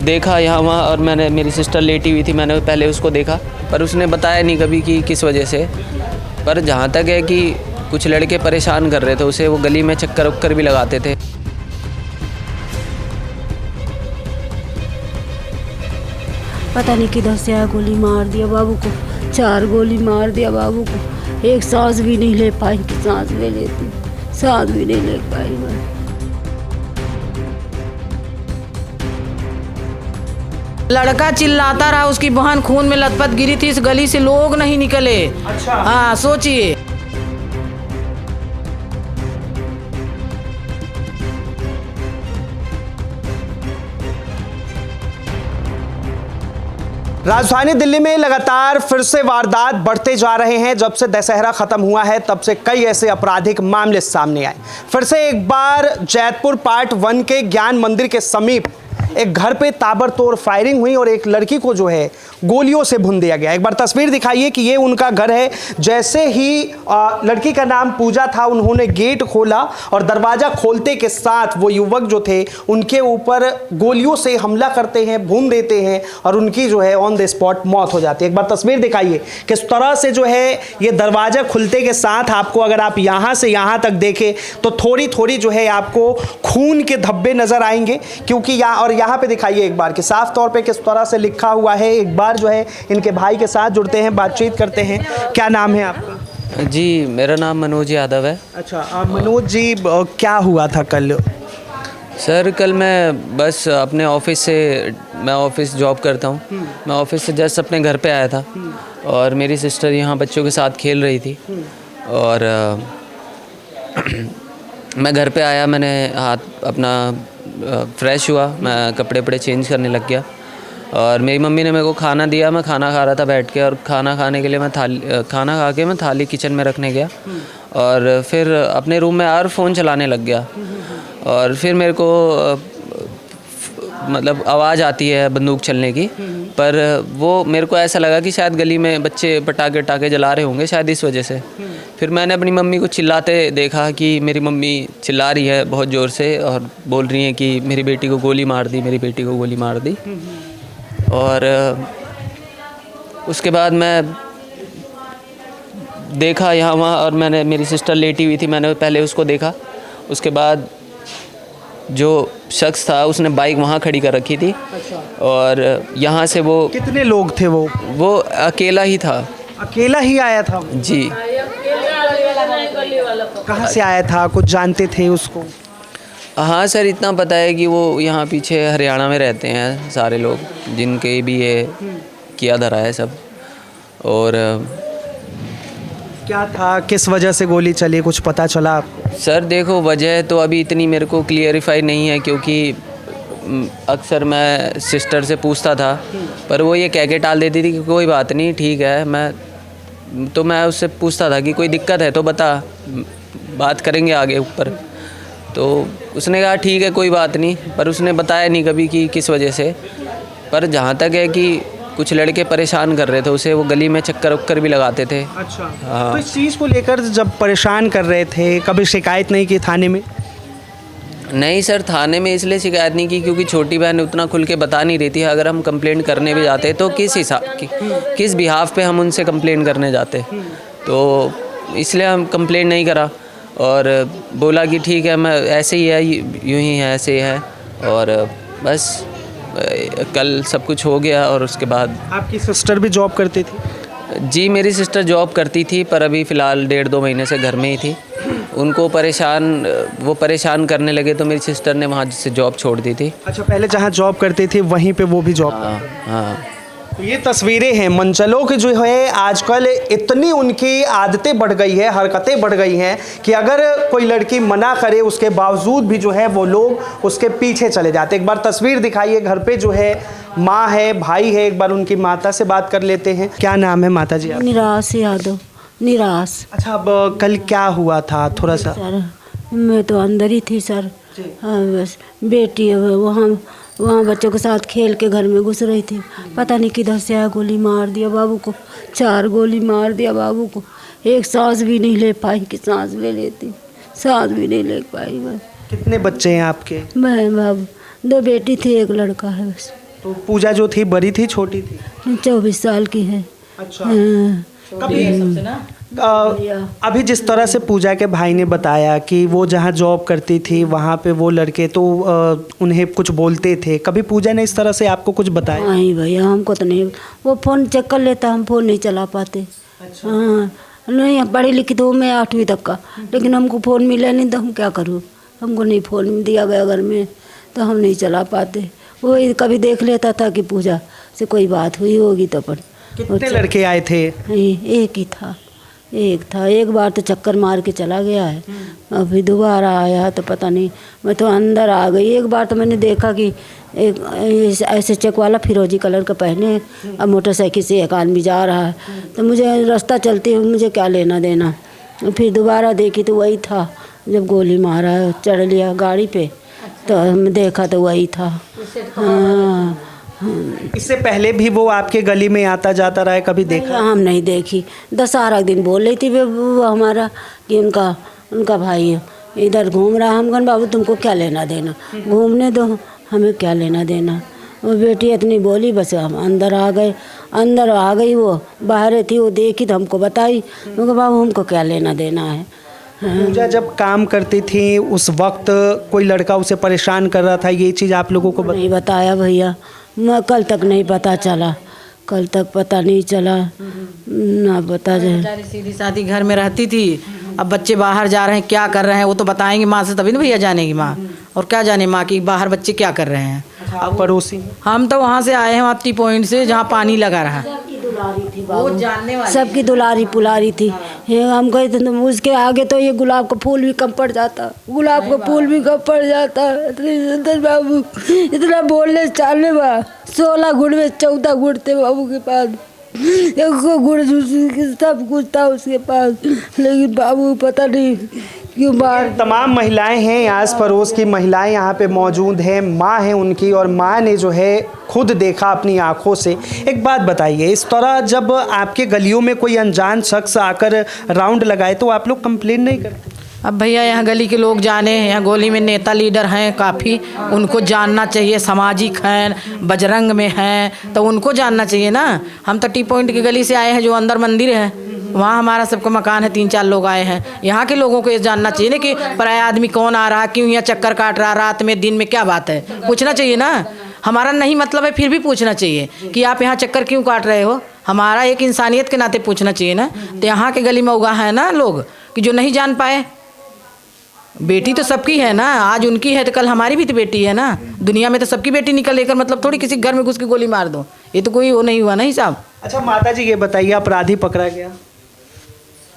देखा यहाँ वहाँ, और मैंने, मेरी सिस्टर लेटी हुई थी, मैंने पहले उसको देखा, पर उसने बताया नहीं कभी कि किस वजह से। पर जहाँ तक है कि कुछ लड़के परेशान कर रहे थे उसे, वो गली में चक्कर वक्कर भी लगाते थे। पता नहीं किधर से आया, गोली मार दिया बाबू को, 4 गोली मार दिया बाबू को। एक सांस भी नहीं ले पाई कि सांस ले लेती, सांस भी नहीं ले पाई मैं। लड़का चिल्लाता रहा, उसकी बहन खून में लथपथ गिरी थी, इस गली से लोग नहीं निकले। अच्छा। हाँ, सोचिए। राजधानी दिल्ली में लगातार फिर से वारदात बढ़ते जा रहे हैं। जब से दशहरा खत्म हुआ है तब से कई ऐसे आपराधिक मामले सामने आए। फिर से एक बार जैतपुर पार्ट 1 के ज्ञान मंदिर के समीप एक घर पे ताबड़तोड़ फायरिंग हुई और एक लड़की को जो है गोलियों से भून दिया गया। एक बार तस्वीर दिखाइए कि ये उनका घर है। जैसे ही लड़की का नाम पूजा था, उन्होंने गेट खोला और दरवाजा खोलते के साथ वो युवक जो थे उनके ऊपर गोलियों से हमला करते हैं, भून देते हैं और उनकी जो है ऑन द स्पॉट मौत हो जाती है। एक बार तस्वीर दिखाइए किस तरह से जो है ये दरवाजा खुलते के साथ आपको, अगर आप यहाँ से यहाँ तक देखें तो थोड़ी थोड़ी जो है आपको खून के धब्बे नजर आएंगे, क्योंकि यहाँ पे दिखाइए एक बार कि साफ तौर पे किस तरह से लिखा हुआ है। एक बार जो है इनके भाई के साथ जुड़ते हैं, बातचीत करते हैं। क्या नाम है आपका? जी, मेरा नाम मनोज यादव है। अच्छा, मनोज जी, क्या हुआ था कल? सर, कल मैं बस अपने ऑफिस से, मैं ऑफिस जॉब करता हूँ, मैं ऑफिस से जस्ट अपने घर पे आया था और मेरी सिस्टर यहाँ बच्चों के साथ खेल रही थी और मैं घर पे आया, मैंने हाथ अपना फ्रेश हुआ, मैं कपड़े वपड़े चेंज करने लग गया और मेरी मम्मी ने मेरे को खाना दिया। मैं खाना खा रहा था बैठ के, और खाना खाने के लिए खाना खा के मैं थाली किचन में रखने गया और फिर अपने रूम में और फ़ोन चलाने लग गया और फिर मेरे को मतलब आवाज़ आती है बंदूक चलने की, पर वो मेरे को ऐसा लगा कि शायद गली में बच्चे पटाखे वटाखे जला रहे होंगे, शायद इस वजह से। फिर मैंने अपनी मम्मी को चिल्लाते देखा कि मेरी मम्मी चिल्ला रही है बहुत ज़ोर से और बोल रही है कि मेरी बेटी को गोली मार दी, मेरी बेटी को गोली मार दी। और उसके बाद मैं देखा यहाँ वहाँ, और मैंने, मेरी सिस्टर लेटी हुई थी, मैंने पहले उसको देखा। उसके बाद जो शख्स था उसने बाइक वहाँ खड़ी कर रखी थी। अच्छा। और यहाँ से वो, कितने लोग थे वो अकेला ही था। अकेला ही आया था? जी। कहाँ से आया था, कुछ जानते थे उसको? हाँ सर, इतना पता है कि वो यहाँ पीछे हरियाणा में रहते हैं सारे लोग, जिनके भी ये किया धरा है सब। और क्या था, किस वजह से गोली चली, कुछ पता चला आपको? सर देखो, वजह तो अभी इतनी मेरे को क्लियरिफाई नहीं है, क्योंकि अक्सर मैं सिस्टर से पूछता था पर वो ये कह के टाल देती थी कि कोई बात नहीं, ठीक है। मैं उससे पूछता था कि कोई दिक्कत है तो बता, बात करेंगे आगे ऊपर। तो उसने कहा ठीक है कोई बात नहीं, पर उसने बताया नहीं कभी कि किस वजह से। पर जहाँ तक है कि कुछ लड़के परेशान कर रहे थे उसे, वो गली में चक्कर वक्कर भी लगाते थे। अच्छा। हाँ। तो इस चीज़ को लेकर जब परेशान कर रहे थे, कभी शिकायत नहीं की थाने में? नहीं सर, थाने में इसलिए शिकायत नहीं की क्योंकि छोटी बहन उतना खुल के बता नहीं रही थी। अगर हम कंप्लेंट करने भी जाते तो किस बिहाफ पे हम उनसे कंप्लेंट करने जाते, तो इसलिए हम कंप्लेंट नहीं करा और बोला कि ठीक है, मैं ऐसे ही है, यूँ ही है, ऐसे ही है। और बस कल सब कुछ हो गया। और उसके बाद आपकी सिस्टर भी जॉब करती थी? जी, मेरी सिस्टर जॉब करती थी पर अभी फ़िलहाल 1.5-2 महीने से घर में ही थी। वो परेशान करने लगे तो मेरी सिस्टर ने वहाँ से जॉब छोड़ दी थी। अच्छा, पहले जहाँ जॉब करती थी वहीं पे वो भी जॉब? हाँ। तो ये तस्वीरें हैं मंचलों की जो है, आजकल इतनी उनकी आदतें बढ़ गई है, हरकतें बढ़ गई हैं कि अगर कोई लड़की मना करे उसके बावजूद भी जो है वो लोग उसके पीछे चले जाते। एक बार तस्वीर दिखाइए, घर पे जो है माँ है, भाई है, एक बार उनकी माता से बात कर लेते हैं। क्या नाम है माता जी? निराश यादव। निराश। अच्छा, अब कल क्या हुआ था थोड़ा सा? सर मैं तो अंदर ही थी सर। हाँ, बस बेटी वहाँ बच्चों के साथ खेल के घर में घुस रही थी। पता नहीं किधर से आया, गोली मार दिया बाबू को, 4 गोली मार दिया बाबू को। एक सांस भी नहीं ले पाई कि सांस ले लेती, सांस भी नहीं ले पाई मैं। कितने बच्चे हैं आपके? मैं बाबू 2 बेटी थी, 1 लड़का है बस। तो पूजा जो थी बड़ी थी छोटी थी? 24 साल की है। अच्छा। हाँ, कभी अभी जिस तरह से पूजा के भाई ने बताया कि वो जहाँ जॉब करती थी वहाँ पे वो लड़के तो उन्हें कुछ बोलते थे, कभी पूजा ने इस तरह से आपको कुछ बताया? नहीं भैया, हमको तो नहीं। वो फ़ोन चेक कर लेता, हम फ़ोन नहीं चला पाते। अच्छा। हाँ, नहीं पढ़ी लिखी तो मैं 8वीं तक का, लेकिन हमको फ़ोन मिला नहीं तो हम क्या करूँ। हमको नहीं फ़ोन दिया गया घर में तो हम नहीं चला पाते। वो कभी देख लेता था कि पूजा से कोई बात हुई होगी तो अपन। कितने लड़के आए थे? एक ही था, एक था। एक बार तो चक्कर मार के चला गया है, अभी दोबारा आया तो पता नहीं। मैं तो अंदर आ गई। एक बार तो मैंने देखा कि एक ऐसे चेक वाला फिरोजी कलर का पहने, अब मोटरसाइकिल से एक आदमी जा रहा है, तो मुझे रास्ता चलते हुए मुझे क्या लेना देना। फिर दोबारा देखी तो वही था, जब गोली मारा चढ़ लिया गाड़ी पे तो हम देखा तो वही था। हाँ, इससे पहले भी वो आपके गली में आता जाता रहा है, कभी देखा? हम नहीं देखी। दशहरा के दिन बोल रही थी वो हमारा कि उनका भाई इधर घूम रहा। हम कन बाबू तुमको क्या लेना देना, घूमने दो, हमें क्या लेना देना। वो बेटी इतनी बोली, बस हम अंदर आ गए। अंदर आ गई, वो बाहर थी, वो देखी तो हमको बताई। उनको बाबू हमको क्या लेना देना है। पूजा जब काम करती थी उस वक्त कोई लड़का उसे परेशान कर रहा था, ये चीज़ आप लोगों को नहीं बताया भैया, मैं कल तक नहीं पता चला, कल तक पता नहीं चला ना पता जाए। सीधी सादी घर में रहती थी, अब बच्चे बाहर जा रहे हैं, क्या कर रहे हैं वो तो बताएंगे माँ से, तभी ना भैया जानेगी माँ। और क्या जाने माँ की बाहर बच्चे क्या कर रहे हैं। आप पड़ोसी? हम तो वहाँ से आए हैं, वहाँ टी पॉइंट से जहाँ पानी लगा रहा। वो जानने वाली, सबकी दुलारी पुलारी थी। हम गए थे तो उसके आगे तो ये गुलाब का फूल भी कम पड़ जाता, गुलाब का फूल भी कम पड़ जाता। इतनी सुंदर बाबू, इतना बोलने चालने बा। 16 गुण में 14 गुण थे बाबू के पास, गुण सब कुछ था उसके पास, लेकिन बाबू पता नहीं क्यों बाहर। तमाम महिलाएं हैं, आस पड़ोस की महिलाएं यहाँ पे मौजूद हैं, माँ है उनकी, और माँ ने जो है खुद देखा अपनी आंखों से। एक बात बताइए, इस तरह जब आपके गलियों में कोई अनजान शख्स आकर राउंड लगाए तो आप लोग कंप्लेन नहीं करते? अब भैया यहाँ गली के लोग जाने, यहाँ गोली में नेता लीडर हैं काफ़ी, उनको जानना चाहिए। सामाजिक हैं, बजरंग में हैं, तो उनको जानना चाहिए ना। हम तो टी पॉइंट की गली से आए हैं, जो अंदर मंदिर है वहाँ हमारा सबका मकान है, 3-4 लोग आए हैं। यहाँ के लोगों को ये जानना चाहिए ना कि पराया आदमी कौन आ रहा, क्यों यहाँ चक्कर काट रहा, रात में दिन में, क्या बात है, पूछना चाहिए ना। हमारा नहीं मतलब है, फिर भी पूछना चाहिए कि आप यहाँ चक्कर क्यों काट रहे हो। हमारा एक इंसानियत के नाते पूछना चाहिए ना। तो यहाँ के गली में उगा है ना लोग कि जो नहीं जान पाए। बेटी तो सबकी है ना, आज उनकी है तो कल हमारी भी तो बेटी है ना। दुनिया में तो सबकी बेटी निकल लेकर मतलब थोड़ी किसी घर में घुस के गोली मार दो, ये तो कोई वो नहीं हुआ ना हिसाब। अच्छा माता जी ये बताइए, अपराधी पकड़ा गया?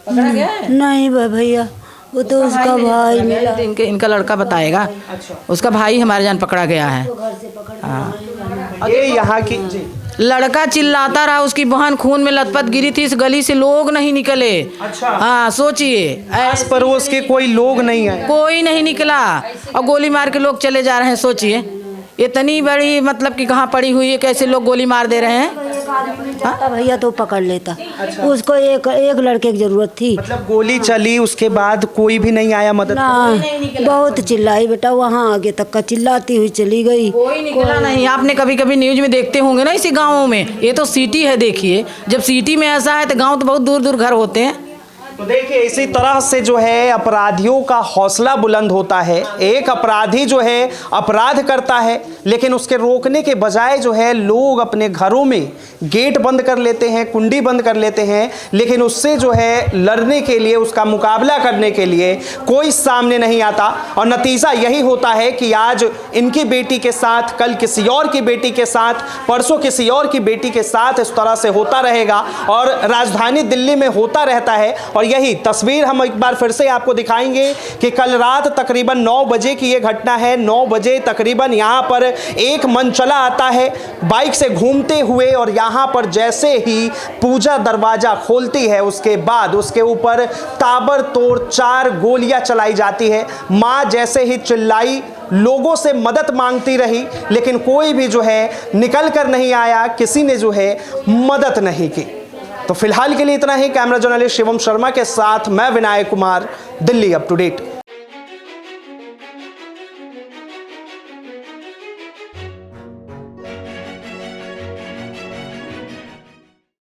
पकड़ा गया है? नहीं भैया, वो तो उसका भाई मिला, इनका लड़का बताएगा। अच्छा। उसका भाई हमारे जान पकड़ा गया है। ये यहाँ की लड़का चिल्लाता रहा, उसकी बहन खून में लथपथ गिरी थी, इस गली से लोग नहीं निकले। अच्छा। हाँ सोचिए, आस पड़ोस के कोई लोग नहीं आए? कोई नहीं निकला और गोली मार के लोग चले जा रहे हैं। सोचिए इतनी बड़ी मतलब कि कहाँ पड़ी हुई है, कैसे लोग गोली मार दे रहे हैं। जाता भैया तो पकड़ लेता। उसको एक लड़के की जरूरत थी। मतलब गोली चली उसके बाद कोई भी नहीं आया मदद? ना, बहुत चिल्लाई बेटा, वहाँ आगे तक का चिल्लाती हुई चली गई, कोई निकला नहीं। आपने कभी कभी न्यूज में देखते होंगे ना इसी गाँवों में, ये तो सिटी है, देखिए जब सिटी में ऐसा है तो गाँव तो बहुत दूर दूर घर होते हैं। तो देखिए इसी तरह से जो है अपराधियों का हौसला बुलंद होता है। एक अपराधी जो है अपराध करता है, लेकिन उसके रोकने के बजाय जो है लोग अपने घरों में गेट बंद कर लेते हैं, कुंडी बंद कर लेते हैं, लेकिन उससे जो है लड़ने के लिए, उसका मुकाबला करने के लिए कोई सामने नहीं आता। और नतीजा यही होता है कि आज इनकी बेटी के साथ, कल किसी और की बेटी के साथ, परसों किसी और की बेटी के साथ इस तरह से होता रहेगा और राजधानी दिल्ली में होता रहता है। और यही तस्वीर हम एक बार फिर से आपको दिखाएंगे कि कल रात तकरीबन 9 बजे की ये घटना है। 9 बजे तकरीबन यहाँ पर एक मन चला आता है बाइक से घूमते हुए, और यहाँ पर जैसे ही पूजा दरवाजा खोलती है उसके बाद उसके ऊपर ताबड़तोड़ 4 गोलियां चलाई जाती है। माँ जैसे ही चिल्लाई, लोगों से मदद मांगती रही, लेकिन कोई भी जो है निकल कर नहीं आया, किसी ने जो है मदद नहीं की। तो फिलहाल के लिए इतना ही। कैमरा जर्नलिस्ट शिवम शर्मा के साथ मैं Vinayak Kumar, Delhi up to date.